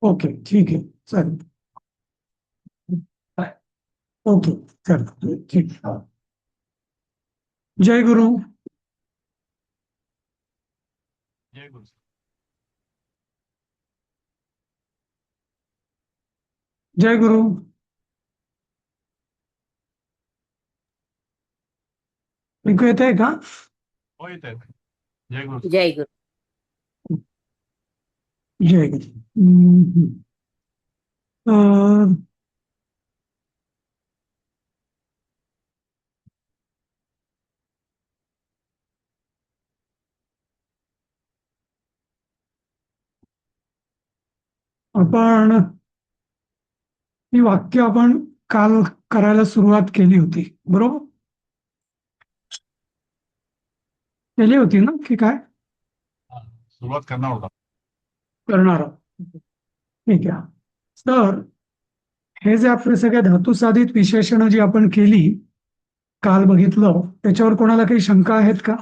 Okay, ठीक आहे, चालेल. ओके, चालेल, ठीक. जय गुरु. जय गुरु. जय गुरु. ऐकू येत आहे का? हो, येत आहेत. जय गुरु. जय गुरु. जय गुरु. अं, आपण ही वाक्य आपण काल करायला सुरुवात केली होती, बरोबर? केली होती ना, की काय सुरुवात करणार होता. करणार आहोत? ठीक आहे. तर हे जे आपले सगळे धातुसाधित विशेषणं जी आपण केली, काल बघितलं, त्याच्यावर कोणाला काही शंका आहेत का?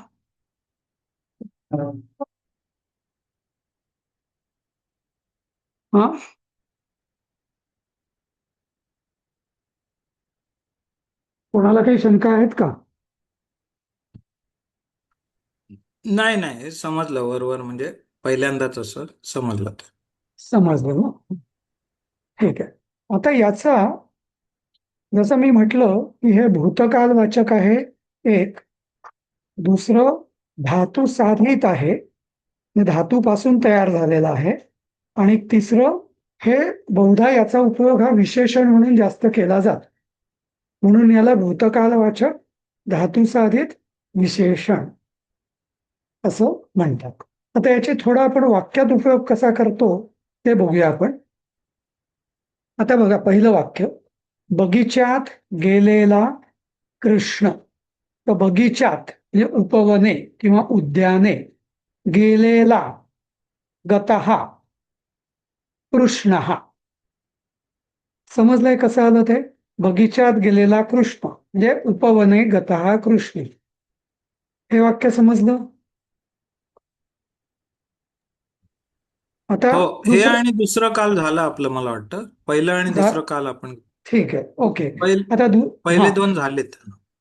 हा, कोणाला काही शंका आहेत का? नाही नाही, हे समजलं वरवर, म्हणजे पहिल्यांदाच असं समजलं. समजलं ना? ठीक आहे. आता याचा, जसं मी म्हटलं की हे भूतकाल वाचक आहे एक, दुसरं धातू साधित आहे, धातूपासून तयार झालेला आहे, आणि तिसरं हे बहुधा याचा उपयोग हा विशेषण म्हणून जास्त केला जातो, म्हणून याला भूतकालवाचक धातुसाधित विशेषण असं म्हणतात. आता याचे थोडा आपण वाक्यात उपयोग कसा करतो ते बघूया आपण. आता बघा, पहिलं वाक्य, बगीच्यात गेलेला कृष्ण. तर बगीच्यात म्हणजे उपवने किंवा उद्याने, गेलेला गतः कृष्णः. समजलंय कसं आलं ते? बगीच्यात गेलेला कृष्ण म्हणजे उपवने गतः कृष्ण. हे वाक्य समजलं? आता हो, हे आणि दुसरं काल झालं आपलं, मला वाटतं पहिलं आणि दुसरं काल आपण. ठीक आहे, ओके. पहिले आता पहिले दोन झालेत.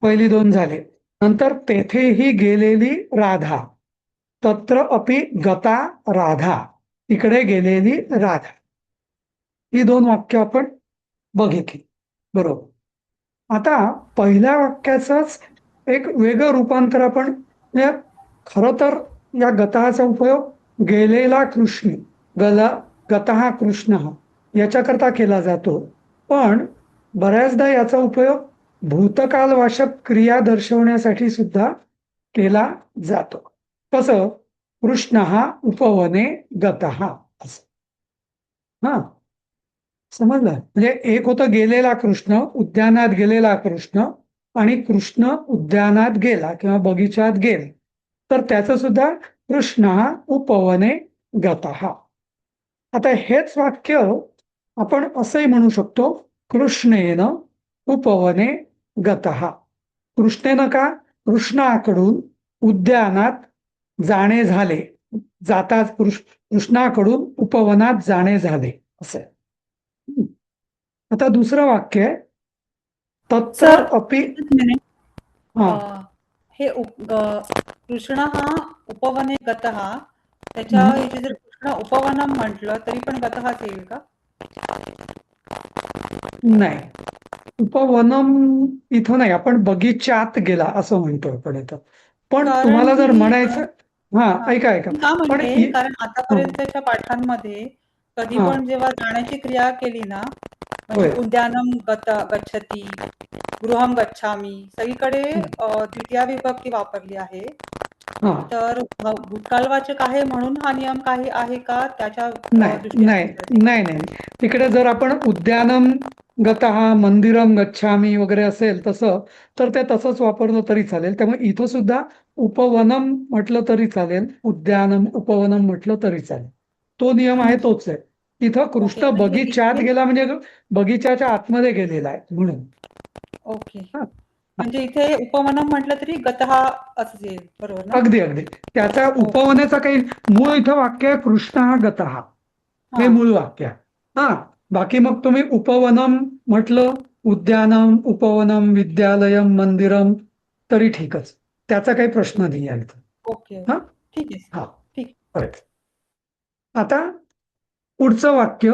पहिली दोन झाले. नंतर तेथेही गेलेली राधा, तत्र अपि गता राधा, इकडे गेलेली राधा. ही दोन वाक्य आपण बघितली, बरोबर. आता पहिल्या वाक्याचंच एक वेगळं रूपांतर आपण, खरं तर या गतःचा उपयोग गेलेला कृष्ण, गतः कृष्ण याच्याकरता केला जातो, पण बऱ्याचदा याचा उपयोग भूतकालवाचक क्रिया दर्शवण्यासाठी सुद्धा केला जातो. कसं? कृष्ण हा उपवने गतः असं. हा, समजलं? म्हणजे एक होतं गेलेला कृष्ण, उद्यानात गेलेला कृष्ण, आणि कृष्ण उद्यानात गेला किंवा बगीचात गेला, तर त्याचं सुद्धा कृष्ण हा उपवने गतः. आता हेच वाक्य आपण असंही म्हणू शकतो, कृष्णेन उपवने गतः. कृष्णेनं का? कृष्णाकडून उद्यानात जाणे झाले, जाताच कृष्णाकडून उपवनात जाणे झाले असं. आता दुसरं वाक्य आहे, तत्र अपि. हा, हे कृष्ण हा उपवने गतः, त्याच्या इथे जर कृष्ण उपवनम म्हटलं तरी पण गतःच येईल का? नाही, उपवनम इथं नाही, आपण बगीच्यात गेला असं म्हणतो आपण इथं. पण तुम्हाला जर म्हणायचं, हा ऐका ऐका, पण कारण आतापर्यंतच्या पाठांमध्ये कधी पण जेव्हा जाण्याची क्रिया केली ना, म्हणजे उद्यानम गच्छती, गृहम गच्छामी, सगळीकडे द्वितीया विभक्ती वापरली आहे. तर भूतकालवाचक आहे म्हणून हा नियम काही आहे का त्याच्या? नाही नाही नाही, तिकडे जर आपण उद्यानम गतः, मंदिरम गच्छामी वगैरे असेल तसं, तर ते तसंच वापरलं तरी चालेल. त्यामुळे इथं सुद्धा उपवनम म्हटलं तरी चालेल, उद्यानम उपवनम म्हटलं तरी चालेल. तो नियम आहे तोच आहे. इथं कृष्ण बगीच्यात गेला म्हणजे बगीच्याच्या आतमध्ये गेलेला आहे म्हणून. ओके, म्हणजे इथे उपवनम म्हटलं तरी गतः असं येईल, बरोबर ना? अगदी अगदी. त्याचा उपवनाचा काही मूळ इथं वाक्य आहे, कृष्ण हा गतः, हे मूळ वाक्य आहे. हा, बाकी मग तुम्ही उपवनम म्हटलं, उद्यानम, उपवनम, विद्यालयम, मंदिरम, तरी ठीकच. त्याचा काही प्रश्न नाही आहे इथं. ओके, हा, ठीक आहे सर. हा, ठीक. right. आता पुढचं वाक्य,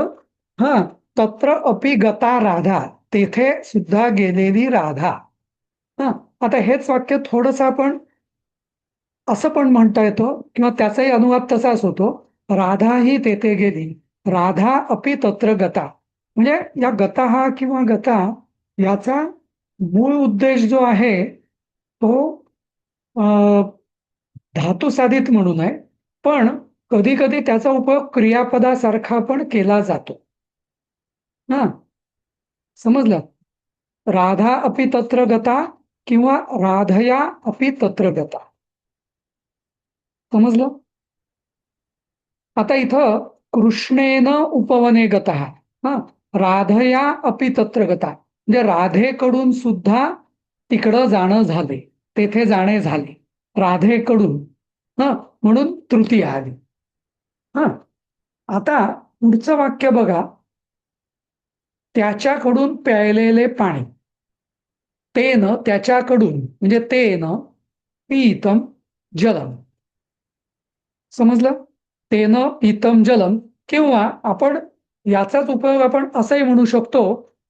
हा, तत्र अपि गता राधा, तेथे सुद्धा गेलेली राधा. हा, आता हेच वाक्य थोडस आपण असं पण म्हणता येतो किंवा त्याचाही अनुवाद तसाच होतो, राधा ही तेथे गेली, राधा अपि तत्र गता. म्हणजे या गता हा किंवा गता याचा मूळ उद्देश जो आहे तो धातुसाधित म्हणून आहे, पण कधी कधी त्याचा उपयोग क्रियापदासारखा पण केला जातो. हा, समजलं? राधा अपि तत्र गता किंवा राधया अपि तत्र गता. समजलं? आता इथं कृष्णेन उपवने गतः, हा, राधया अपि तत्र गता, म्हणजे राधेकडून सुद्धा तिकडं जाणं झाले, तेथे जाणे झाले, राधेकडून. हा, म्हणून तृतीय आली. हा, आता पुढचं वाक्य बघा, त्याच्याकडून प्यायलेले पाणी, तेन त्याच्याकडून म्हणजे तेन पीतम जलम. समजलं? तेन पीतम जलम, किंवा आपण याचाच उपयोग आपण असंही म्हणू शकतो,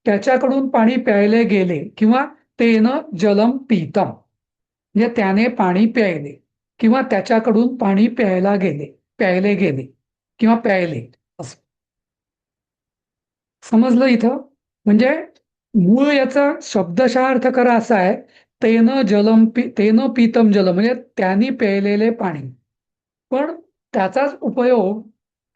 त्याच्याकडून पाणी प्यायले गेले किंवा तेन जलम पीतम, म्हणजे त्याने पाणी प्यायले किंवा त्याच्याकडून पाणी प्यायले गेले किंवा प्यायले, असं. समजलं इथं? म्हणजे मूळ याचा शब्दशः अर्थ करा असा आहे, तेन पीतम जलम, म्हणजे त्यांनी प्यायलेले पाणी. पण त्याचाच उपयोग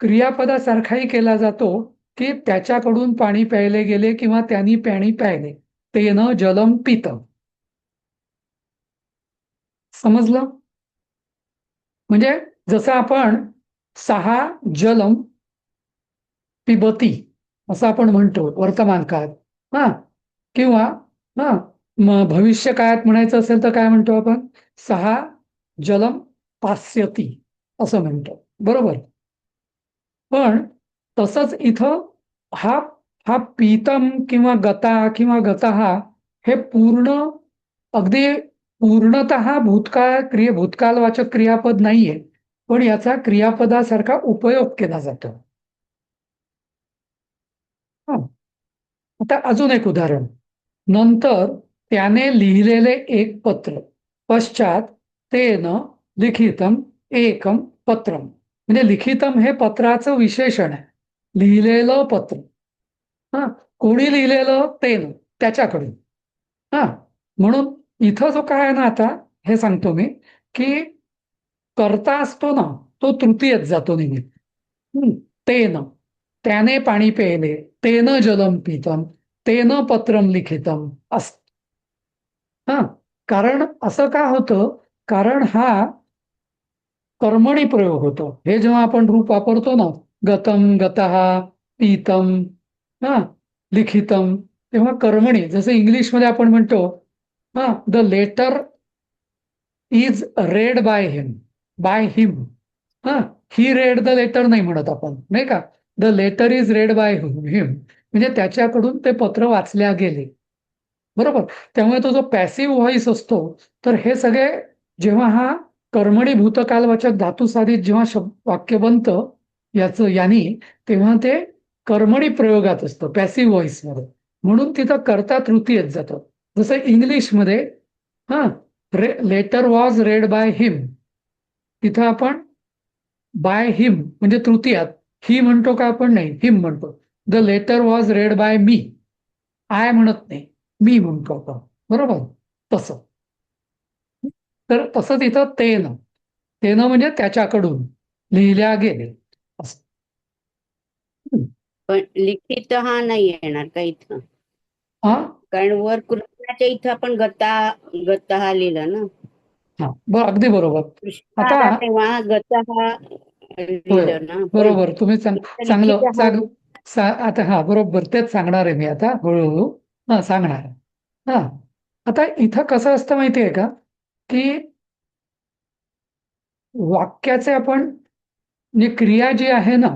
क्रियापदासारखाही केला जातो, की त्याच्याकडून पाणी प्यायले गेले किंवा त्यांनी पाणी प्यायले, तेन जलम पीतम. समजलं? म्हणजे जसं आपण सहा जलम पिबती असं आपण म्हणतो वर्तमान काळात, हा, किंवा हा, भविष्य काळात म्हणायचं असेल तर काय म्हणतो आपण, सहा जलम पास्यती असं म्हणतो, बरोबर? पण तसंच इथं हा हा पीतम किंवा गता किंवा गतः हे पूर्ण, अगदी पूर्णतः भूतकालवाचक क्रियापद नाहीये, पण याचा क्रियापदासारखा उपयोग केला जातो. हा, आता अजून एक उदाहरण, नंतर त्याने लिहिलेले एक पत्र, पश्चात तेन लिखितम एकम पत्रम, म्हणजे लिखितम हे पत्राचं विशेषण आहे, लिहिलेलं पत्र. हा, कोणी लिहिलेलं, तेन त्याच्याकडून. हा, म्हणून इथं जो काय आहे ना, आता हे सांगतो मी, की कर्ता असतो ना, तो तृतीयच जातो नेहमी. तेन त्याने पाणी प्यायले, तेन जलम पीतम, तेन पत्रम लिखितम असत. हा, कारण असं का होतं, कारण हा कर्मणी प्रयोग होतो. हे जेव्हा आपण रूप वापरतो ना, गतम गतः पीतम, हा, लिखितम, तेव्हा कर्मणी, जसं इंग्लिशमध्ये आपण म्हणतो, हा, the letter is read by him. हा, ही रेड द लेटर नाही म्हणत आपण, नाही का, the letter is read by him, म्हणजे त्याच्याकडून ते पत्र वाचल्या गेले, बरोबर? त्यामुळे तो जो पॅसिव्ह व्हॉइस असतो, तर हे सगळे जेव्हा हा कर्मणी भूतकालवाचक धातुसाधित जेव्हा वाक्य बनतं यांनी, तेव्हा ते कर्मणी प्रयोगात असतं, पॅसिव्ह व्हॉइस मध्ये, म्हणून तिथं कर्ता तृतीयच जातं. जसं इंग्लिशमध्ये, हा, letter was read by him, तिथं आपण बाय हिम म्हणजे तृतीयात ही म्हणतो का आपण, नाही, हिम म्हणतो. The letter was read by me, I म्हणत नाही, मी म्हणतो आपण, बरोबर? तसं. तर तसंच इथं तेन, तेन म्हणजे त्याच्याकडून लिहिल्या गेले असं. पण लिखित हा नाही येणार का इथं? हा, कारण वर कृष्णाच्या इथं आपण गता गता हा लिहिला ना, हा, अगदी बरोबर. कृष्ण आता आला तेव्हा गता हा होय, लिहिलं ना, पण बरोबर, तुम्ही इथं चांगलं लिखित हा आता, हा, बरोबर, तेच सांगणार आहे मी आता हळूहळू. हा, सांगणार आहे. हा, आता इथं कसं असतं माहितीये का, की वाक्याचे आपण, म्हणजे क्रिया जी आहे ना,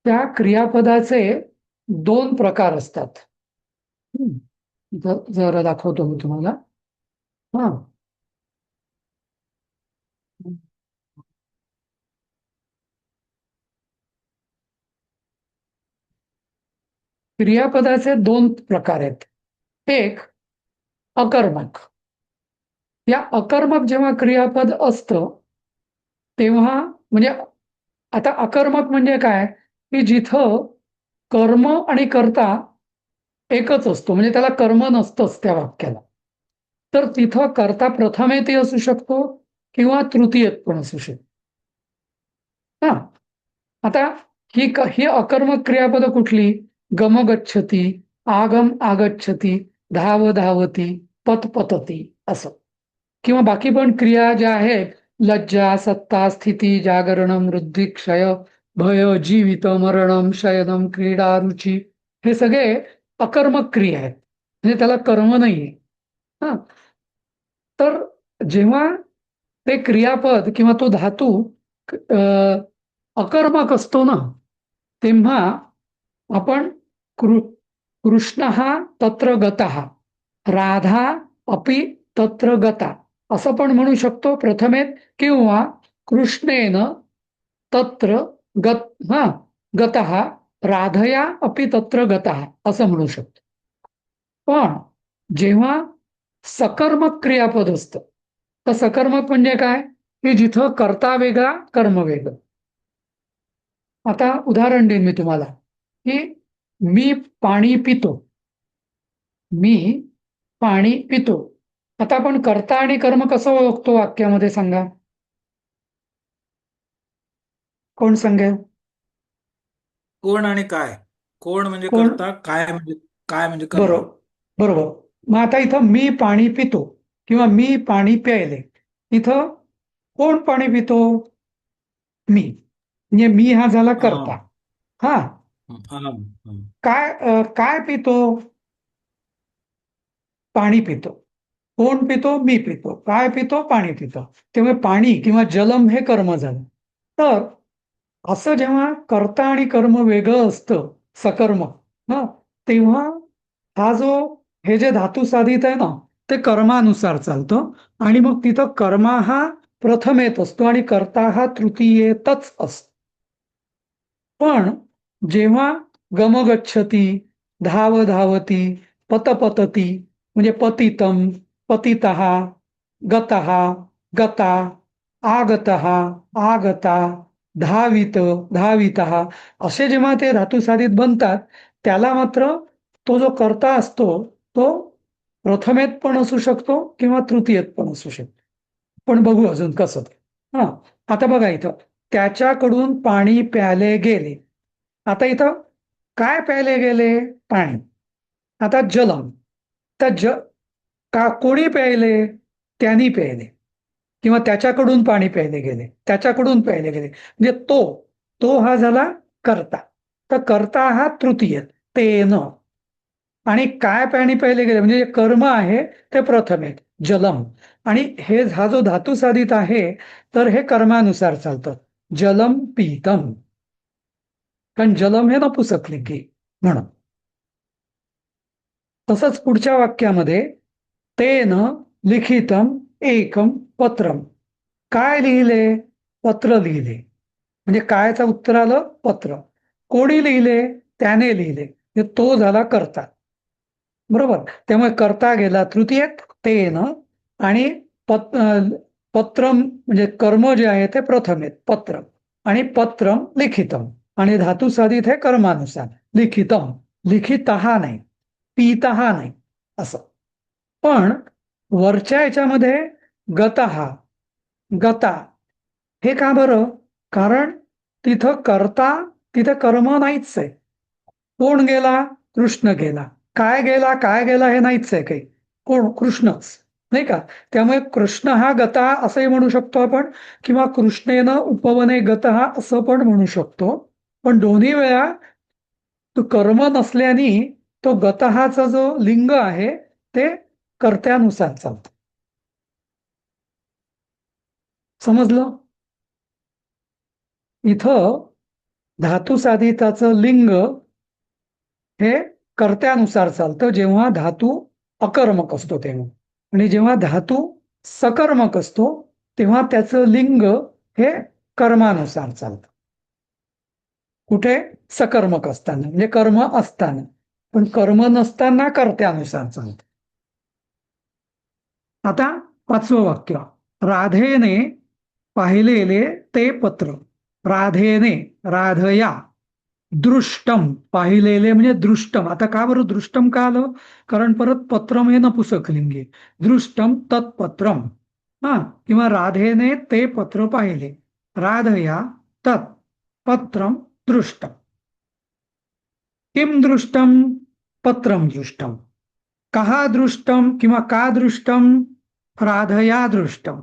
त्या क्रियापदाचे दोन प्रकार असतात. जरा दाखवतो मी तुम्हाला. हा, क्रियापदाचे दोन प्रकार आहेत. एक अकर्मक. या अकर्मक जेव्हा क्रियापद असतं तेव्हा म्हणजे आता अकर्मक म्हणजे काय की जिथं कर्म आणि कर्ता एकच असतो, म्हणजे त्याला कर्म नसतंच त्या वाक्याला. तर तिथं कर्ता प्रथमेती असू शकतो किंवा तृतीयत पण असू शकतो. हा, आता ही अकर्मक क्रियापद कुठली? गम गच्छती, आगम आगच्छती, धाव धावती, पत पतती असं. किंवा बाकी पण क्रिया ज्या आहेत, लज्जा, सत्ता, स्थिती, जागरणम, वृद्धी, क्षय, भय, जीवित, मरणम, शयनम, क्रीडा, रुची, हे सगळे अकर्मक क्रिया आहेत, म्हणजे त्याला कर्म नाहीये. हा, तर जेव्हा ते क्रियापद किंवा तो धातू अकर्मक असतो ना, तेव्हा आपण कृष्ण तत्र गतः, राधा अपि तत्र गता असं पण म्हणू शकतो प्रथमेत, किंवा कृष्णेन तत्र गतः राधया अपि तत्र गतः असं म्हणू शकतो. पण जेव्हा सकर्मक क्रियापद असतं, तर सकर्मक म्हणजे काय की जिथं कर्ता वेगळा कर्म वेगळं. आता उदाहरण देईन मी तुम्हाला की मी पाणी पितो. मी पाणी पितो. आता आपण कर्ता आणि कर्म कसं ओळखतो वाक्यामध्ये, सांगा कोण सांगेल? कोण आणि काय? कोण म्हणजे कोण? कर्ता, काय म्हणजे कर्म. बरोबर, बरोबर. मग आता इथं मी पाणी पितो किंवा मी पाणी प्यायले, इथं कोण पाणी पितो? मी. म्हणजे मी हा झाला कर्ता. हा, हा, हा, हा. काय पितो? पाणी पितो. कोण पितो? मी पितो. काय पितो? पाणी पितो. त्यामुळे पाणी किंवा जलम हे कर्म झालं. तर असं जेव्हा कर्ता आणि कर्म वेगळं असतं, सकर्म, हा, तेव्हा हा जो हे जे धातू साधित आहे ना, ते कर्मानुसार चालतं आणि मग तिथं कर्मा हा प्रथमेत असतो आणि कर्ता हा तृतीयेतच असतो. पण जेव्हा गमगच्छती, धाव धावती, पतपतती म्हणजे पतितम, पतितः, गतः, गता, आगतः, आगता, धावित, धावितः असे जेव्हा ते धातुसाधित बनतात, त्याला मात्र तो जो कर्ता असतो तो प्रथमेत पण असू शकतो किंवा तृतीयेत पण असू शकतो. पण बघू अजून कसं ते. हा, आता बघा इथं त्याच्याकडून पाणी प्याले गेले. आता इथं काय प्यायले गेले? पाणी. आता जलम, तर कोणी प्यायले? त्यांनी प्यायले किंवा त्याच्याकडून पाणी प्यायले गेले, त्याच्याकडून प्यायले गेले, म्हणजे तो हा झाला कर्ता. तर कर्ता हा तृतीय, तेन. आणि काय पाणी प्यायले गेले म्हणजे कर्म आहे ते प्रथम आहे, जलम. आणि हा जो धातू साधित आहे तर हे कर्मानुसार चालतं. जलम पीतम, कारण जलम हे नपुसकलिंगी म्हणून. तसंच पुढच्या वाक्यामध्ये तेन लिखितम एकम पत्रम. काय लिहिले? पत्र लिहिले. म्हणजे कायचा उत्तर आलं? पत्र. कोणी लिहिले? त्याने लिहिले. म्हणजे तो झाला कर्ता. बरोबर. त्यामुळे कर्ता गेला तृतीयेत, तेन, आणि पत्रम म्हणजे कर्म जे आहे ते प्रथमेत, पत्र. आणि पत्रम लिखितम, आणि धातू साधित हे कर्मानुसार. लिखितम, लिखितहा नाही, पीतहा नाही असं. पण वरच्या याच्यामध्ये गतहा, गता, हे का बरं? कारण तिथं कर्ता, तिथं कर्म नाहीच आहे. कोण गेला? कृष्ण गेला. काय गेला हे नाहीच आहे काही. कोण? कृष्णच, नाही का? त्यामुळे कृष्ण हा गता असंही म्हणू शकतो आपण, किंवा कृष्णेन उपवने गतः असं पण म्हणू शकतो. पण दोन्ही वेळा तो कर्म नसल्याने तो गतहाचा जो लिंग आहे ते कर्त्यानुसार चालतं. समजलं? इथं धातुसाधिताचं लिंग हे कर्त्यानुसार चालतं जेव्हा धातू अकर्मक असतो तेव्हा, आणि जेव्हा धातू सकर्मक असतो तेव्हा त्याचं लिंग हे कर्मानुसार चालतं. कुठे? सकर्मक असताना, म्हणजे कर्म असताना. पण कर्म नसताना कर्त्यानुसार चालतं. आता 5वं वाक्य, राधेने पाहिलेले ते पत्र. राधेने, राधया, दृष्टम, पाहिलेले म्हणजे दृष्टम. आता का बरं दृष्टम का आलं? कारण परत पत्रम हे नपुसकलिंगी. दृष्टम तत्पत्रम, हा, किंवा राधेने ते पत्र पाहिले. राधया तत् पत्रम दृष्टम. किम दृष्टम? पत्रम दृष्टम. कहा दृष्टम किंवा का दृष्टम? राधया दृष्टम.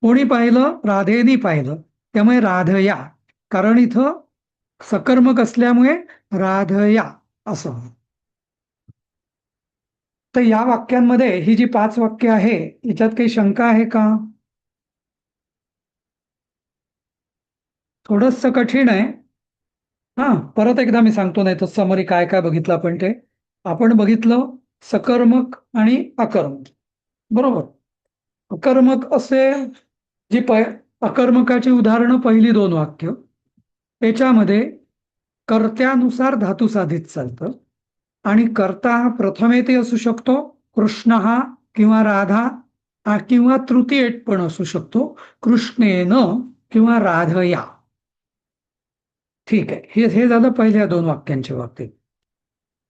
कोणी पाहिलं? राधेनी पाहिलं. त्यामुळे राधया, कारण इथं सकर्मक असल्यामुळे राधया असं. तर या वाक्यांमध्ये ही जी 5 वाक्य आहे याच्यात काही शंका आहे का? थोडंस कठीण आहे. हा, परत एकदा मी सांगतो, नाही तर समरी काय काय बघितलं आपण ते. आपण बघितलं सकर्मक आणि अकर्मक, बरोबर. अकर्मक असे जी अकर्मकाची उदाहरणं पहिली 2 वाक्य, त्याच्यामध्ये कर्त्यानुसार धातू साधित चालतं, आणि कर्ता हा प्रथमेती असू शकतो, कृष्ण हा किंवा राधा, किंवा तृतीयेत पण असू शकतो, कृष्णेन किंवा राधया. ठीक आहे, हे झालं पहिल्या 2 वाक्यांच्या बाबतीत.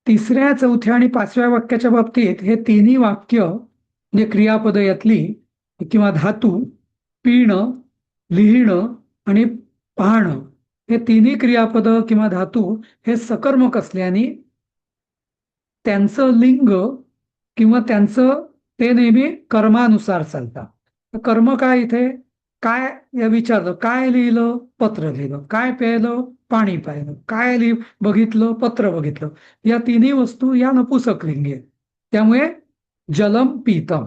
3ऱ्या, 4थ्या आणि 5व्या वाक्याच्या बाबतीत हे तिन्ही वाक्य म्हणजे क्रियापद यातली किंवा धातू, पिणं, लिहिणं आणि पाहणं, हे तिन्ही क्रियापद किंवा धातू हे सकर्मक असल्याने त्यांचं लिंग किंवा त्यांचं ते नेहमी कर्मानुसार चालतात. कर्म काय इथे? काय या विचारलं, काय लिहिलं? पत्र लिहिलं. काय प्यायलं? पाणी प्यायलं. काय बघितलं? पत्र बघितलं. या तिन्ही वस्तू या नपुसकलिंगी आहेत. त्यामुळे जलम पीतम,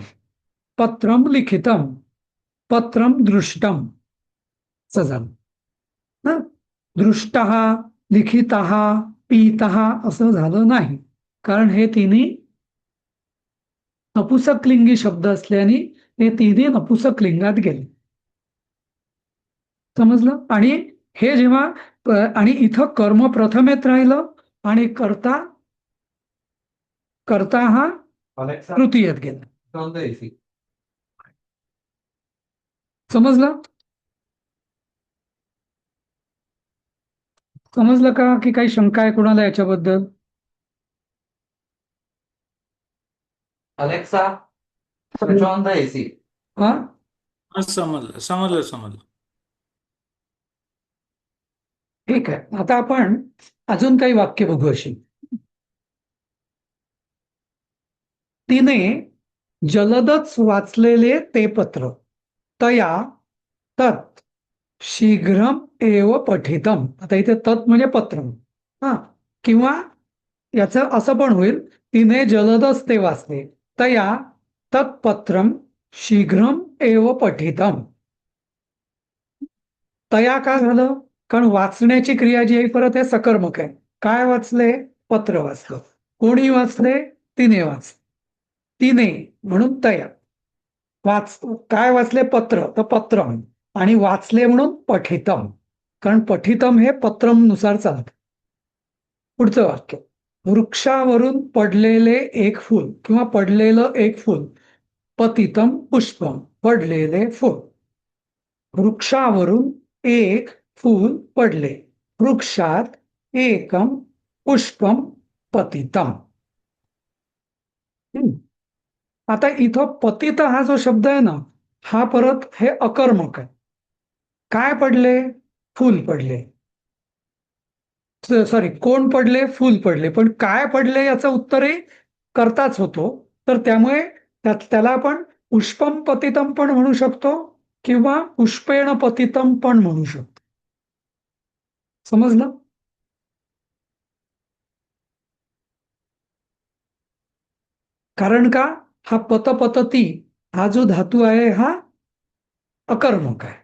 पत्रम लिखितम, पत्रम दृष्टम असं झालं ना. दृष्टः, लिखितः, पीतः असं झालं नाही, कारण हे तिन्ही नपुसकलिंगी शब्द असल्याने हे तिन्ही नपुसकलिंगात गेले. समजलं? आणि हे जेव्हा आणि इथं कर्म प्रथमेत राहिलं आणि कर्ता हा तृतीयेत गेला. समजलं? समजलं का? की काही शंका आहे कोणाला याच्याबद्दल? Alexa, switch on the AC. हा, हा, समजलं. ठीक आहे. आता आपण अजून काही वाक्य बघू अशी. तिने जलदच वाचलेले ते पत्र. तया तत् शीघ्रम एव पठितम. आता इथे तत् म्हणजे पत्र, हा, किंवा याचं असं पण होईल, तिने जलदच ते वाचले. तया तत्पत्रम शीघ्रम एव पठितम. तया का झालं? कारण वाचण्याची क्रिया जी आहे परत हे सकर्मक आहे. काय वाचले? पत्र वाचलं. कोणी वाचले? तिने वाचले. तिने म्हणून तया. काय वाचले? पत्र, तर पत्रम. आणि वाचले म्हणून पठितम, कारण पठितम हे पत्रम नुसार चालतं. पुढचं वाक्य, वृक्षावरून पडलेले एक फूल किंवा पडलेलं एक फूल. पतितम पुष्पम, पडलेले फूल. वृक्षावरून एक फूल पडले. वृक्षात एकम पुष्पम पतितम. आता इथं पतित हा जो शब्द आहे ना, हा परत हे अकर्मक आहे. काय पडले? फूल पडले. सॉरी, कोण पडले? फूल पडले. पण काय पडले याचं उत्तरही करताच होतो, तर त्यामुळे त्याला आपण पुष्पम पतितम पण म्हणू शकतो किंवा पुष्पेण पतितम पण म्हणू शकतो. समजलं? कारण का? हा पतपतती हा जो धातू आहे हा अकर्मक आहे.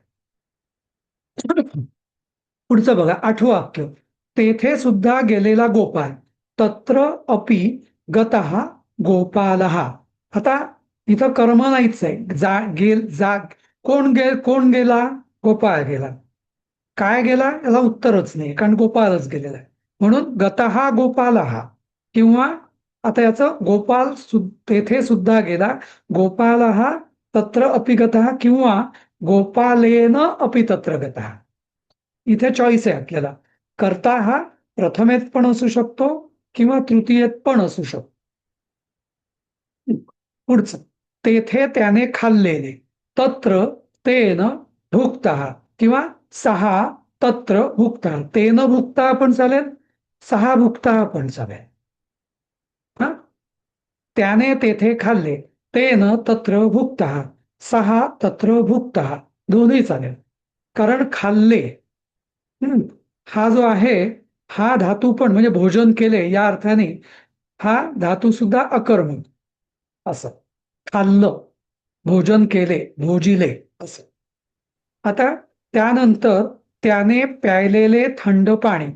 पुढचं बघा 8वं वाक्य. तेथे सुद्धा गेलेला गोपाळ तत्र अपि गतः गोपालः. आता इथं कर्म नाहीच आहे. कोण गेला? गोपाळ गेला. काय गेला याला उत्तरच नाही, कारण गोपालच गेलेला आहे. म्हणून गतः गोपालः, किंवा आता याचं तेथे सुद्धा गेला गोपालः तत्र अपि गतः, किंवा गोपालेन अपि तत्र गतः. इथे चॉईस आहे आपल्याला. कर्ता हा प्रथमेत पण असू शकतो किंवा तृतीयेत पण असू शकतो. पुढचं. तेथे त्याने खाल्लेले तत्र तेन भुक्तः, किंवा सहा तत्र भुक्तः. तेन भुक्तः पण चालेल, सहा भुक्तः पण चालेल. हा, त्याने तेथे खाल्ले, तेन तत्र भुक्तः, सहा तत्र भुक्तः, दोन्ही चालेल. कारण खाल्ले हा जो आहे हा धातू पण, म्हणजे भोजन केले या अर्थाने हा धातू सुद्धा अकर्मक. असं खाल्लं, भोजन केले, भोजिले असं. आता त्यानंतर त्याने प्यायलेले थंड पाणी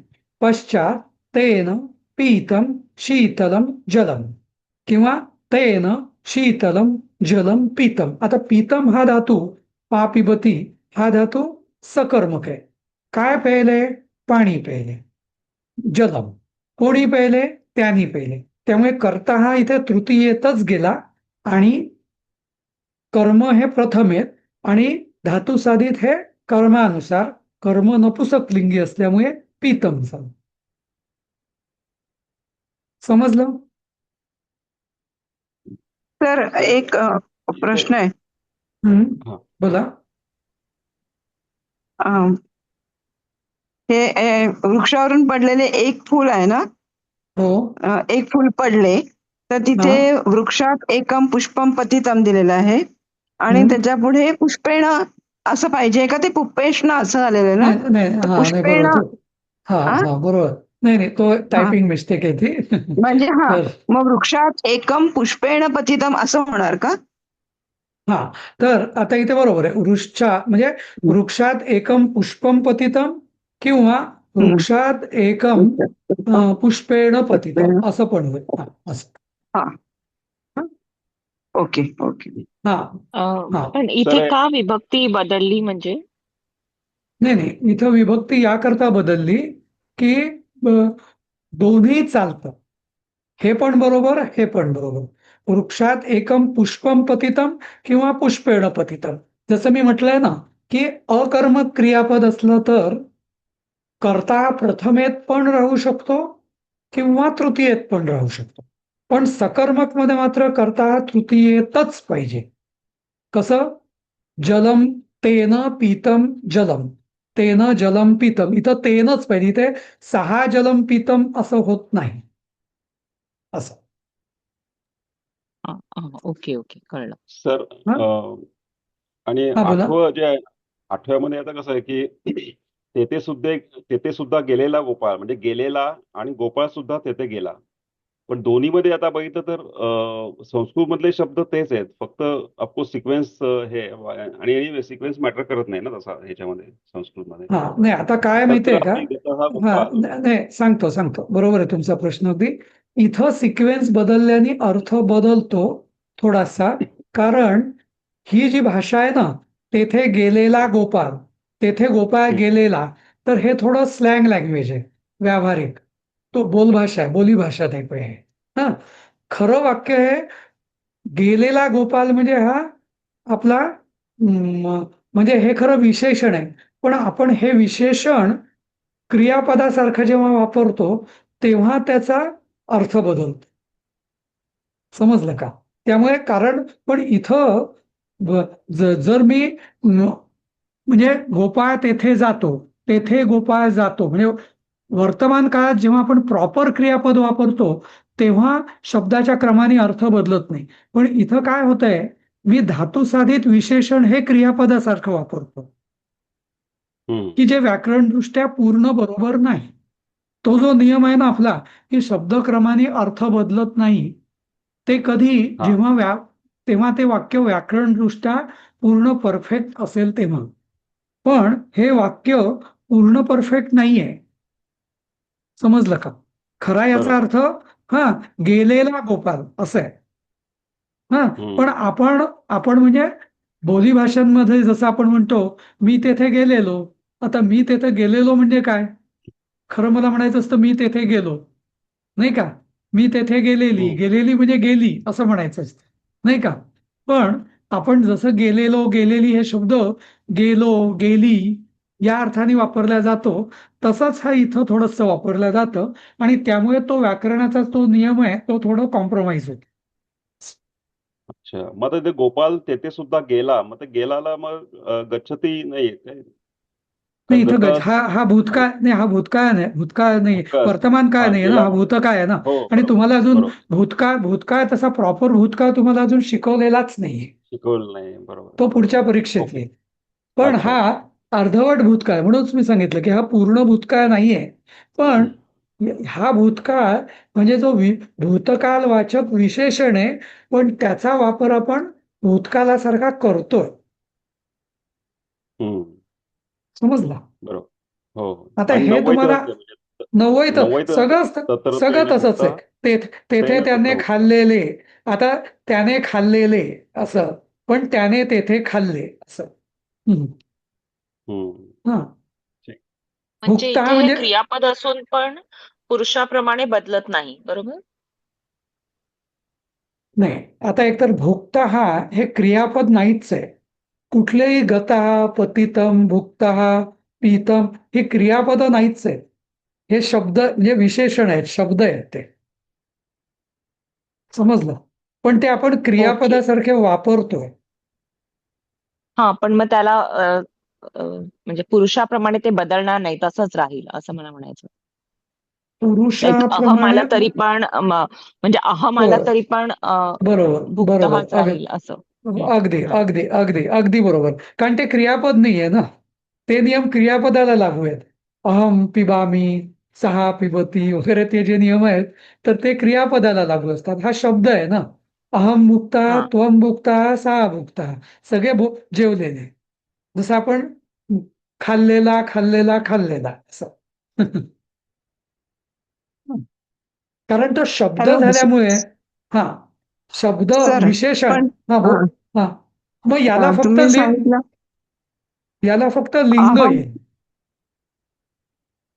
पश्चात तेन पीतम शीतलम जलम, किंवा तेन शीतलम जलम पीतम. आता पीतम हा धातू पापिबती हा धातू सकर्मक आहे. काय प्यायले? पाणी प्यायले. जलम कोणी प्यायले? त्यांनी प्यायले. त्यामुळे कर्ता हा इथे तृतीयेतच गेला आणि कर्म हे प्रथमेत, आणि धातू साधित हे कर्मानुसार. कर्म नपुसकलिंगी असल्यामुळे पीतम झालं. समजलं? तर एक प्रश्न आहे. बोला. अं, हे वृक्षावरून पडलेले एक फूल आहे ना, हो. एक फूल पडले तर तिथे वृक्षात एकम पुष्पम पतितम दिलेलं आहे, आणि त्याच्या पुढे पुष्पेण असं पाहिजे का? ते पुष्पेष्ण असं झालेलं आहे ना? नाही, तर नाही पुष्पेण बरोबर. हा बरोबर. नाही तो टायपिंग मिस्टेक आहे ती. म्हणजे तर मग वृक्षात एकम पुष्पेण पतितम असं होणार का? हा, तर आता इथे बरोबर आहे. म्हणजे वृक्षात एकम पुष्पम पतितम, किंवा वृक्षात एकम पुष्पेण पतितम असं पण होईल. असं. Okay okay. पण इथे का विभक्ती बदलली म्हणजे? नाही, इथं विभक्ती याकरता बदलली की दोन्ही चालतं. हे पण बरोबर, हे पण बरोबर. वृक्षात एकम पुष्पम पतितम किंवा पुष्पेण पतितम. जसं मी म्हटलंय ना की अकर्मक क्रियापद असलं तर कर्ता प्रथमेत पण राहू शकतो किंवा तृतीयेत पण राहू शकतो. पण सकर्मक मध्ये मात्र कर्ता तृतीयेतच पाहिजे. कसं? जलम तेन पीतम जलम, तेन जलम पीतम. इथं तेनच पाहिजे, इथे सहा जलम पीतम असं होत नाही. असं. ओके कळलं सर. आणि आठव्यामध्ये आता कसं आहे की तेथे सुद्धा गेलेला गोपाळ, म्हणजे गेलेला आणि गोपाळ सुद्धा तेथे गेला. पण दोन्हीमध्ये आता बघितलं तर संस्कृत मधले शब्द तेच आहेत, फक्त ऑफकोर्स सिक्वेन्स हे आणि सिक्वेन्स मॅटर करत नाही ना तसा ह्याच्यामध्ये संस्कृतमध्ये. नाही, आता काय माहितीये का? नाही, सांगतो. बरोबर आहे तुमचा प्रश्न अगदी. इथं सिक्वेन्स बदलल्याने अर्थ बदलतो थोडासा. कारण ही जी भाषा आहे ना, तेथे गेलेला गोपाळ, तेथे गोपाळ गेलेला, तर हे थोडं स्लँग लँग्वेज आहे, व्यावहारिक. तो बोलभाषा आहे, बोली भाषा नाही पाहिजे. हा, खरं वाक्य आहे गेलेला गोपाल म्हणजे हा आपला म्हणजे हे खरं विशेषण आहे. पण आपण हे विशेषण क्रियापदासारखं जेव्हा वापरतो तेव्हा त्याचा अर्थ बदलतो. समजलं का? त्यामुळे कारण पण इथं जर मी म्हणजे गोपाळ तेथे जातो, तेथे गोपाळ जातो, म्हणजे वर्तमान काळात जेव्हा आपण प्रॉपर क्रियापद वापरतो तेव्हा शब्दाच्या क्रमाने अर्थ बदलत नाही. पण इथं काय होतंय, मी धातू साधित विशेषण हे क्रियापदासारखं वापरतो की जे व्याकरणदृष्ट्या पूर्ण बरोबर नाही. तो जो नियम आहे ना आपला की शब्दक्रमाने अर्थ बदलत नाही, ते कधी तेव्हा ते वाक्य व्याकरणदृष्ट्या पूर्ण परफेक्ट असेल तेव्हा. पण हे वाक्य पूर्ण परफेक्ट नाहीये. समजलं का? खरा याचा अर्थ हा गेलेला गोपाल असं आहे. हा पण आपण आपण म्हणजे बोलीभाषांमध्ये जसं आपण म्हणतो मी तेथे गेलेलो. आता मी तेथे गेलेलो म्हणजे काय? खरं मला म्हणायचं असतं मी तेथे गेलो, नाही का? मी तेथे गेलेली, गेलेली म्हणजे गेली असं म्हणायचं असतं, नाही का? पण आपण जसं गेलेलो गेलेली हे शब्द गेलो गेली या अर्थाने वापरला जातो, तसंच हा इथं थोडंसं वापरलं जातं आणि त्यामुळे तो व्याकरणाचा तो नियम आहे तो थोडं कॉम्प्रोमाइज होतो. अच्छा, मग आता ते गोपाल तेथे सुद्धा गेला, मग ते गेलाला मग गच्छती नाही काय? नाही कारण इथं जसं हा भूतकाळ नाही, हा भूतकाळ नाही, भूतकाळ नाही, भूतकाळ असतो. वर्तमान काळ हा नाही ना, गेला हा भूतकाळ आहे ना. हो आणि बरोबर तुम्हाला अजून बरोबर भूतकाळ तसा प्रॉपर भूतकाळ तुम्हाला अजून शिकवलेलाच नाहीये. शिकवलं नाही, बरोबर तो बरोबर. पुढच्या परीक्षेत ओके. येईल. पण अच्छा हा अच्छा. अर्धवट भूतकाळ म्हणूनच मी सांगितलं की हा पूर्ण भूतकाळ नाहीये. पण हा भूतकाळ म्हणजे जो भूतकाल वाचक विशेषण आहे, पण त्याचा वापर आपण भूतकाळासारखा करतोय. हम्म. समजला? बरोबर. हो हो. आता आणि हे नवैत तुम्हाला नवई तर नवैत तत्र सगळं तेन तसंच भुक्ता आहे. तेथे तेन त्याने तत्र भुक्ता. खाल्लेले. आता त्याने खाल्लेले असं, पण त्याने तेथे खाल्ले असं. हम्म. हम्म. हा ठीक. म्हणजे भुक्ता इथे हे म्हणजे क्रियापद असून पण पुरुषाप्रमाणे बदलत नाही, बरोबर? नाही. आता एकतर भुक्ता हे क्रियापद नाहीच आहे. कुठलेही गता पतितम भुक्ता पीतम ही क्रियापद नाहीच आहे. हे शब्द म्हणजे विशेषण आहेत, शब्द आहेत ते. समजलं? पण ते आपण ओके. क्रियापदासारखे वापरतोय. हा पण मग त्याला म्हणजे पुरुषाप्रमाणे ते बदलणार नाही, तसंच राहील असं मला म्हणायचं. लाईक अहम पुरुषाप्रमाणे आला तरी पण म्हणजे अहम आला होय. तरी पण बरोबर बरोबर भुक्तहाच राहील असं. अगदी हम्म. अगदी अगदी अगदी बरोबर. कारण ते क्रियापद नाहीये ना. ते नियम क्रियापदाला लागू आहेत. अहम पिबामी, सहा पिबती वगैरे ते जे नियम आहेत तर ते क्रियापदाला लागू असतात. हा शब्द आहे ना. अहम भुक्ता, हा त्वम भुक्ता, सहा भुक्ता, सगळे जेवलेले. जसं आपण खाल्लेला खाल्लेला खाल्लेला असं. कारण तो शब्द हॅलो झाल्यामुळे हा शब्द सर विशेषण पण हा हा, हा मग याला फक्त तुम्ही सांगितलं लिंग अहम, येईल.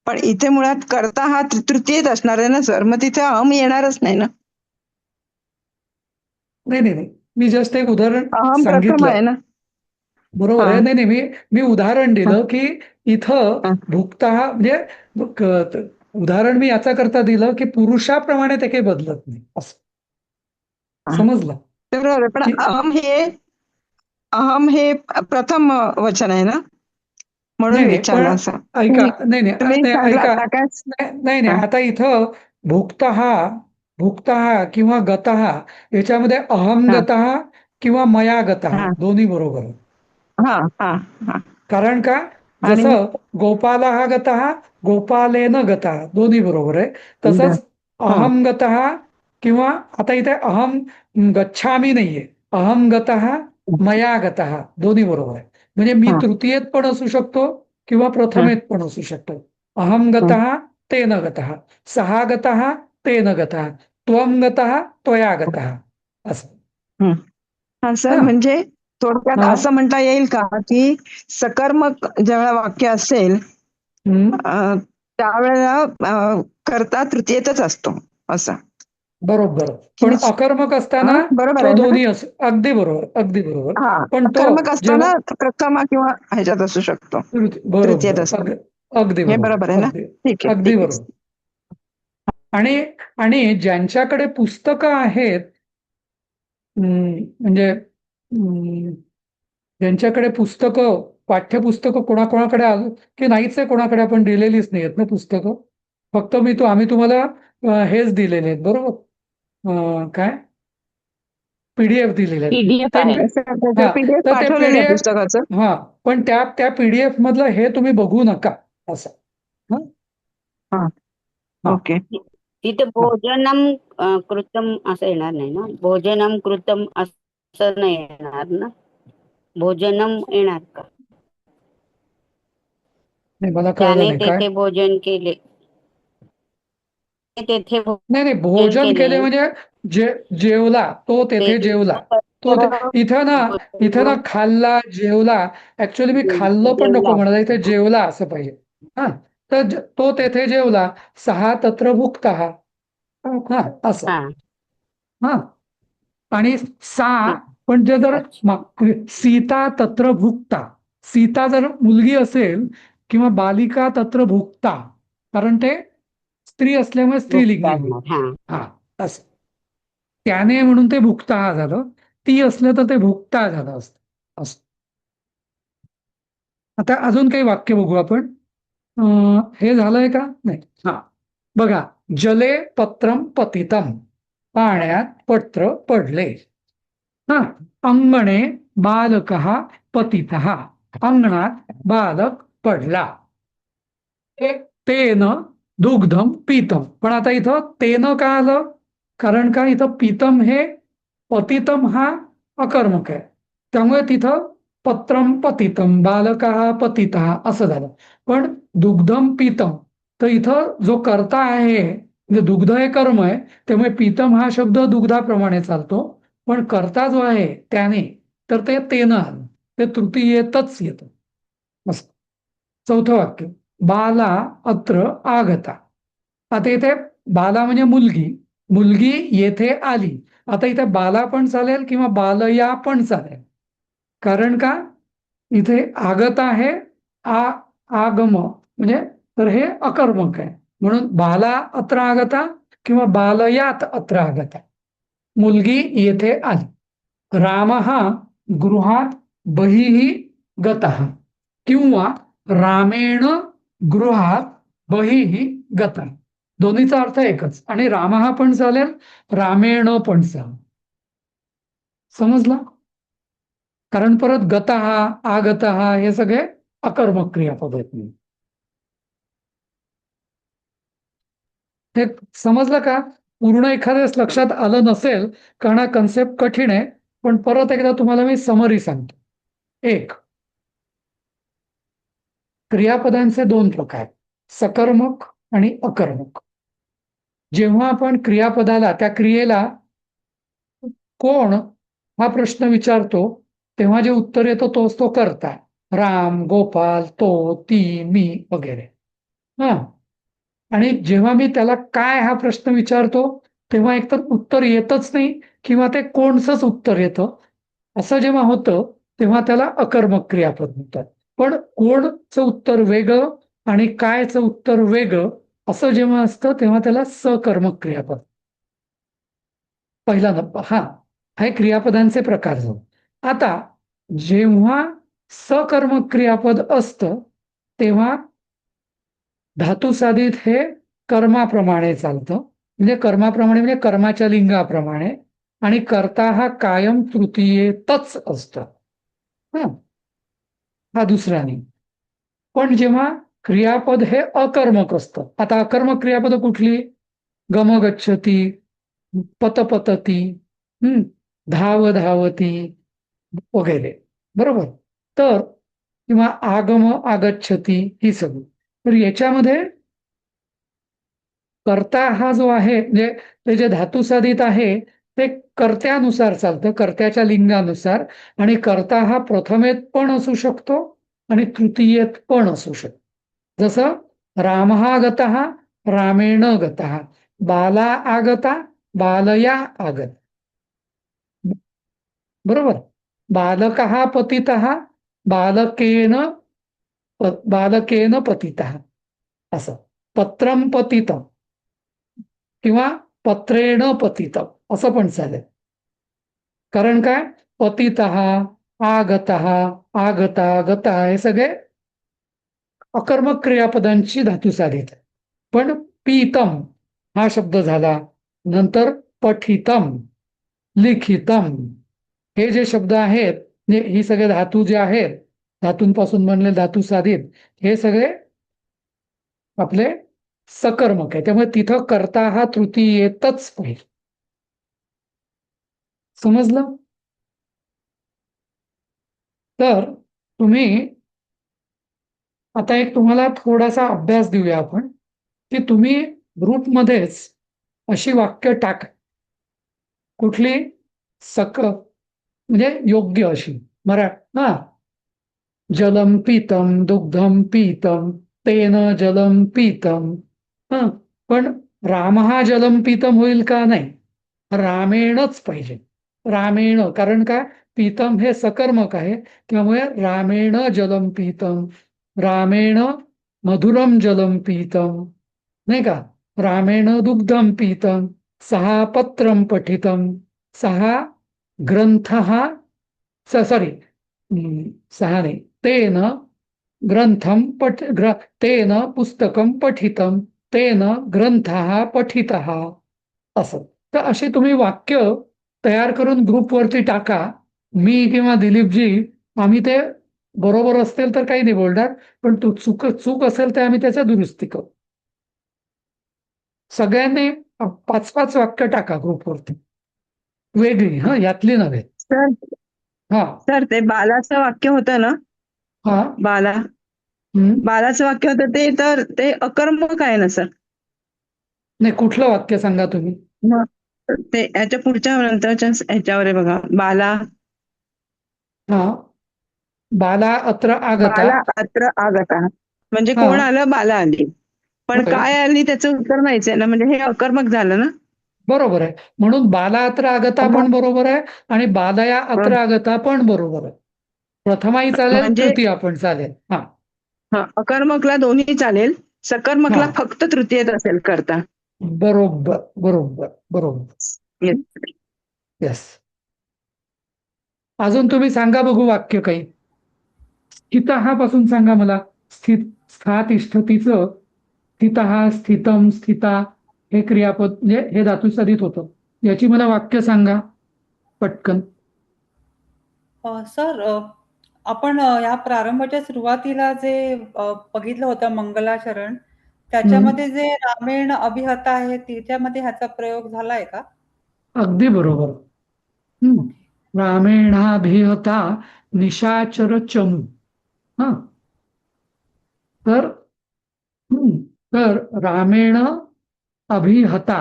पण इथे मुळात कर्ता हा तृतीयच असणार आहे ना सर, मग तिथे अहम येणारच नाही ना. नाही नाही नाही, मी जस्ट एक उदाहरण अहम प्रथम सांगितलं. आहे ना. बरोबर हा आहे. नाही नाही, मी उदाहरण हा, दिलं की इथं हा, भुक्ता म्हणजे उदाहरण मी याचा करता दिलं की पुरुषाप्रमाणे ते काही बदलत नाही असं. हा. समजलं? बरोबर, पण की अहम हे प्रथम वचन आहे ना, म्हणून नाही नाही पण विचारलं असं. ऐका, नाही नाही तुम्ही नाही सांगला ऐका, आता काय. नाही नाही, हा, आता इथं भुक्तहा किंवा गतहा याच्यामध्ये अहम हा, गतहा किंवा मया गतहा हा, दोन्ही बरोबर आहे. हा, हा, हा. कारण का आणि जसं गोपालहा गतहा गोपालेन गतहा दोन्ही बरोबर आहे. तसंच हा, अहम गतहा किंवा आता इथे अहम गच्छामी नाहीये, अहम गतहा मया गतहा दोन्ही बरोबर आहे. म्हणजे मी हा, तृतीयेत पण असू शकतो किंवा हा, प्रथमेत पण असू शकतो. अहम गतः तेन गतः, सहा गतः तेन गतः, त्वम गतः त्वया गतः असं. हा. हा सर, हा म्हणजे थोडक्यात हा असं म्हणता येईल का की सकर्मक जेव्हा वाक्य असेल हम्म, त्यावेळेला कर्ता तृतीयेतच असतो असं. बरोबर. की पण मी अकर्मक हा, असताना बरोबर तो आहे ना. दोन्ही अगदी बरोबर अगदी बरोबर. हा, पण तो अकर्मक जेव्हा असताना प्रथम किंवा ह्याच्यात असू शकतो, तृतीयेत बरोबर असतो. अगदी हे बरोबर बरोबर आहे ना. अगदी ठीक आहे, अगदी ठीक बरोबर. आहे. आणि आणि ज्यांच्याकडे पुस्तकं आहेत म्हणजे ज्यांच्याकडे पुस्तकं पाठ्यपुस्तकं कोणाकोणाकडे की नाहीच आहे, कोणाकडे आपण दिलेलीच नाही आहेत ना पुस्तकं. फक्त आम्ही तुम्हाला हेच दिलेले आहेत बरोबर. काय पीडीएफ दिलेले आहेत पीडीएफ ते आहे. हा पीडीएफ तर ते पाठवलेलं आहे पीडीएफ पुस्तकाचं. हा पण त्या पीडीएफ मधलं हे तुम्ही बघू नका असं. हं? हा, हा ओके. तिथे हा भोजनम कृतम असं येणार नाही ना, भोजनम कृतम असं नाही येणार ना, भोजनम येणार का? नाही मला कळलं त्याने नाही काय. तेथे भोजन केले. तेथे नाही नाही, भोजन भोजन केले केले म्हणजे जेवला, तो तेथे ते जेवला. तो इथं ना खाल्ला जेवला. ऍक्च्युअली मी खाल्लं पण नको जेवला. म्हणाला, इथे जेवला असं पाहिजे. हा, तर तो तेथे जेवला. सहा तत्र भुक्तः. हा असं. हा हा, आणि सा ठीक. पण जर अच्छा. सीता तत्र भुक्ता, सीता जर मुलगी असेल किंवा बालिका तत्र भुक्ता, कारण ते स्त्री असल्यामुळे स्त्रीलिंगी होईल. भुक्तावणार. हा हा असं. त्याने म्हणून ते भुक्ता झालं. ती असलं तर ते भुक्ता झालं असतं असं. आता अजून काही वाक्य बघू आपण. हे झालंय का नाही. हा बघा, जले पत्रम पतितम, पाण्यात पत्र पडले. हा, अंगणे बालकः पतितः, अंगणात बालक पडला. तेन दुग्धम पीतम, पण आता इथं तेन का आलं? कारण का इथं पीतम हे पतितम हा अकर्मक आहे, त्यामुळे तिथं पत्रम पतितम, बालकः पतितः असं झालं. पण दुग्धम पीतम, तर इथं जो कर्ता आहे, म्हणजे दुग्ध हे कर्म आहे, त्यामुळे पीतम हा शब्द दुग्धाप्रमाणे चालतो. पण कर्ता जो आहे त्याने, तर ते तेनं आलं, ते तृतीयेतच येतं. मस्त. चौथं वाक्य, बाला अत्र आगता. आता इथे बाला म्हणजे मुलगी, मुलगी येथे आली. आता इथे बाला पण चालेल किंवा बालया पण चालेल. कारण का इथे आगत आहे, आगम म्हणजे, तर हे अकर्मक आहे. म्हणून बाला अत्र आगता किंवा बालयात अत्र आगता, मुलगी येथे आली. रामः गृहात बहिः गतः किंवा रामेण गृहात बहिः गतः, दोन्हीचा अर्थ एकच. आणि रामः पण चालेल, रामेण पण चालेल. समजला? कारण परत गतः आगतः हे सगळे अकर्मक क्रियापद आहेत. हे समजलं का? पूर्ण एखाद्याच लक्षात आलं नसेल कारण हा कन्सेप्ट कठीण आहे, पण परत एकदा तुम्हाला मी समरी सांगतो. एक, क्रियापदांचे दोन प्रकार, सकर्मक आणि अकर्मक. जेव्हा आपण क्रियापदाला, त्या क्रियेला कोण हा प्रश्न विचारतो, तेव्हा जे उत्तर येतो तोच तो कर्ता. राम, गोपाल, तो, ती, मी वगैरे. हा, आणि जेव्हा मी त्याला काय हा प्रश्न विचारतो, तेव्हा एकतर उत्तर येतच नाही किंवा ते कोणचंच उत्तर येतं. असं जेव्हा होतं तेव्हा त्याला अकर्मक क्रियापद म्हणतात. पण कोणचं उत्तर वेगळं आणि कायचं उत्तर वेगळं असं जेव्हा असतं तेव्हा त्याला सकर्मक क्रियापद. पहिला नंबर हा, हे क्रियापदांचे प्रकार झाले. आता जेव्हा सकर्मक क्रियापद असतं तेव्हा धातुसाधित हे कर्माप्रमाणे चालतं, म्हणजे कर्माप्रमाणे म्हणजे कर्माच्या लिंगाप्रमाणे, आणि कर्ता हा कायम तृतीयेतच असतो. हा दुसरा नियम. पण जेव्हा क्रियापद हे अकर्मक असतं, आता अकर्मक क्रियापद कुठली? गम गच्छती, पतपतती, धाव धावती वगैरे, बरोबर? तर किंवा आगम आगच्छती, ही सगळी. तर याच्यामध्ये कर्ता हा जो आहे, म्हणजे ते जे धातुसाधित आहे ते कर्त्यानुसार चालतं, कर्त्याच्या लिंगानुसार. आणि कर्ता हा प्रथमेत पण असू शकतो आणि तृतीयेत पण असू शकतो. जसं रामः गतः, रामेण गतः, बाला आगता, बालया आगत, बरोबर? बालकः पतितः, बालकेन बालकेन पतितः, असं. पत्रम पतितम किंवा पत्रेण पतितम असं पण चालेल. कारण काय? पतितः, आगतः, आगता, गता हे सगळे अकर्मक क्रियापदांची धातुसाधित आहे. पण पीतम हा शब्द झाला, नंतर पठितम, लिखितम, हे जे शब्द आहेत, ही सगळे धातू जे आहेत, धातूंपासून बनले धातुसाधित, हे सगळे आपले सकर्मक आहे. त्यामुळे तिथं कर्ता हा तृतीयेतच पाहिजे. समजलं? तर तुम्ही आता एक तुम्हाला थोडासा अभ्यास देऊया आपण, की तुम्ही ग्रुपमध्येच अशी वाक्य टाका. कुठली? म्हणजे योग्य अशी हा, जलम पीतम दुग्धम पीतम तेन जलम पीतम. हा, पण राम हा जलम पीतम होईल का? नाही, रामेणच पाहिजे. रामेण, कारण का? पीतम हे सकर्मक आहे, त्यामुळे रामेण जलम पीतम, रामेण मधुरम जलम पीतम, नाही का? रामेण दुग्धम पीतम, सहा पत्रम पठितम, सहा ग्रंथ, सॉरी, सहा नाही, तेन ग्रंथम तेन पुस्तकम पठितम, तेन ग्रंथः पठितः. असं. तर अशी तुम्ही वाक्य तयार करून ग्रुपवरती टाका. मी किंवा दिलीपजी आम्ही ते बरोबर असतील तर काही नाही बोलणार, पण तू चूक असेल तर आम्ही त्याच्या दुरुस्ती करू. सगळ्यांनी 5-5 वाक्य टाका ग्रुपवरती, वेगळी, यातली नव्हे. सर हा सर ते बालाचं वाक्य होतं ना, हा बालाचं वाक्य होतं ते, तर ते अकर्मक आहे ना सर? नाही, कुठलं वाक्य सांगा तुम्ही? मग ते याच्या पुढच्या नंतरच्या ह्याच्यावर आहे बघा, बाला हा, बाला अत्र आगता. बाला अत्र आगता, म्हणजे हा, कोण आलं? बाला आली. पण होय, काय आली त्याचं उत्तर नाहीच आहे ना, म्हणजे हे अकर्मक झालं ना. बरोबर आहे. म्हणून बाला अत्र आगता पण बरोबर आहे आणि बालया अत्र आगता पण बरोबर आहे. प्रथमाही चालेल, म्हणजे तृतीया पण चालेल. अकर्मकला दोन्ही चालेल, सकर्मकला हा, फक्त तृतीयेत असेल करता. बरोबर बरोबर बरोबर. Yes. येस. अजून तुम्ही सांगा बघू वाक्य काही. स्थितः पासून सांगा मला. स्था तिष्ठतीचं स्थितः, स्थितम, स्थिता हे क्रियापद, म्हणजे हे धातुसाधित होतं. याची मला वाक्य सांगा पटकन. सर, आपण या प्रारंभाच्या सुरुवातीला जे बघितलं होतं मंगलाचरण, त्याच्यामध्ये जे रामेण अभिहता आहे त्याच्यामध्ये ह्याचा प्रयोग झालाय का? अगदी बरोबर. रामेणाभिहता निशाचर चमू. हा, तर रामेण अभिहता,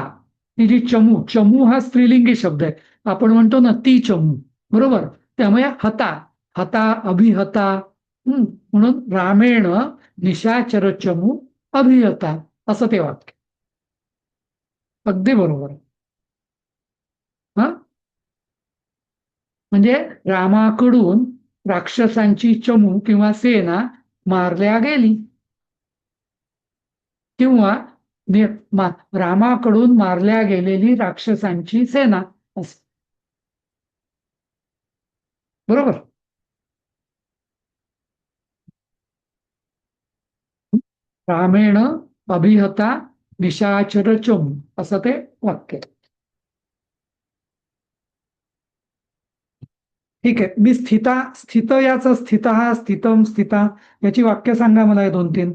ही जी चमू, चमू हा स्त्रीलिंगी शब्द आहे. आपण म्हणतो ना ती चमू, बरोबर. त्यामुळे हता, हता अभिहता, म्हणून रामेण निशाचर चमू अभिहता, असं ते वाक्य. अगदी बरोबर. हा, म्हणजे रामाकडून राक्षसांची चमू किंवा सेना मारल्या गेली, किंवा रामाकडून मारल्या गेलेली राक्षसांची सेना, असं. बरोबर. रामेण अभिहता निशाचर चमू, असं ते वाक्य. ठीक आहे. मी स्थित याचं स्थितः, स्थितम, स्थिता याची वाक्य सांगा मला 2-3.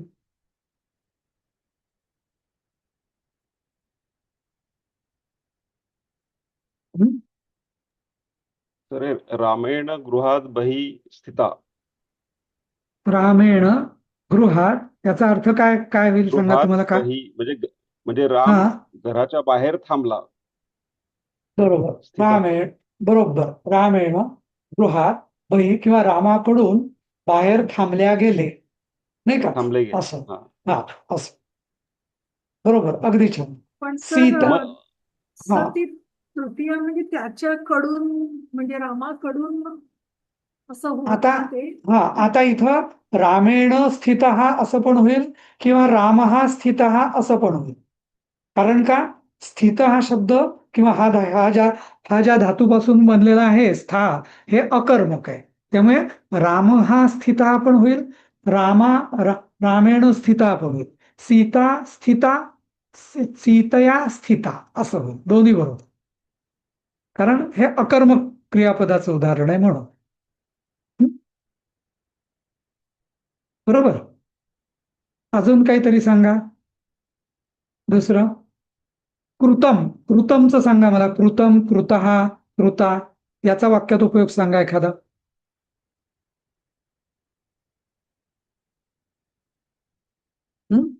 तर रामेण गृहात बही स्थिता. रामेण गृहात, याचा अर्थ काय काय होईल सांगा गृहात तुम्हाला. काय? बही म्हणजे राम घराच्या बाहेर थांबला. बरोबर. रामेण, बरोबर. रामेण गृहात बही, किंवा रामाकडून बाहेर थांबल्या गेले, नाही का? थांबले गेले. असं. असं. बरोबर, अगदी छान. पण सीता, सर ती तृतीय म्हणजे त्याच्याकडून, म्हणजे रामाकडून असं होत ना ते. आता इथं रामेण स्थितः असं पण होईल, किंवा राम स्थितः असं पण होईल. कारण का? स्थित हा शब्द किंवा हा ज्या धातूपासून बनलेला आहे स्था, हे अकर्मक आहे. त्यामुळे राम स्थिता पण होईल, रामेण स्थिता पण होईल. सीता स्थिता, सीतया स्थिता असं होईल. दोन्ही बरोबर, कारण हे अकर्मक क्रियापदाचं उदाहरण आहे म्हणून. बरोबर. अजून काहीतरी सांगा दुसरं. कृतमचं सांगा मला. कृतम, कृतः, कृता याचा वाक्यात उपयोग सांगा एखादा. हं?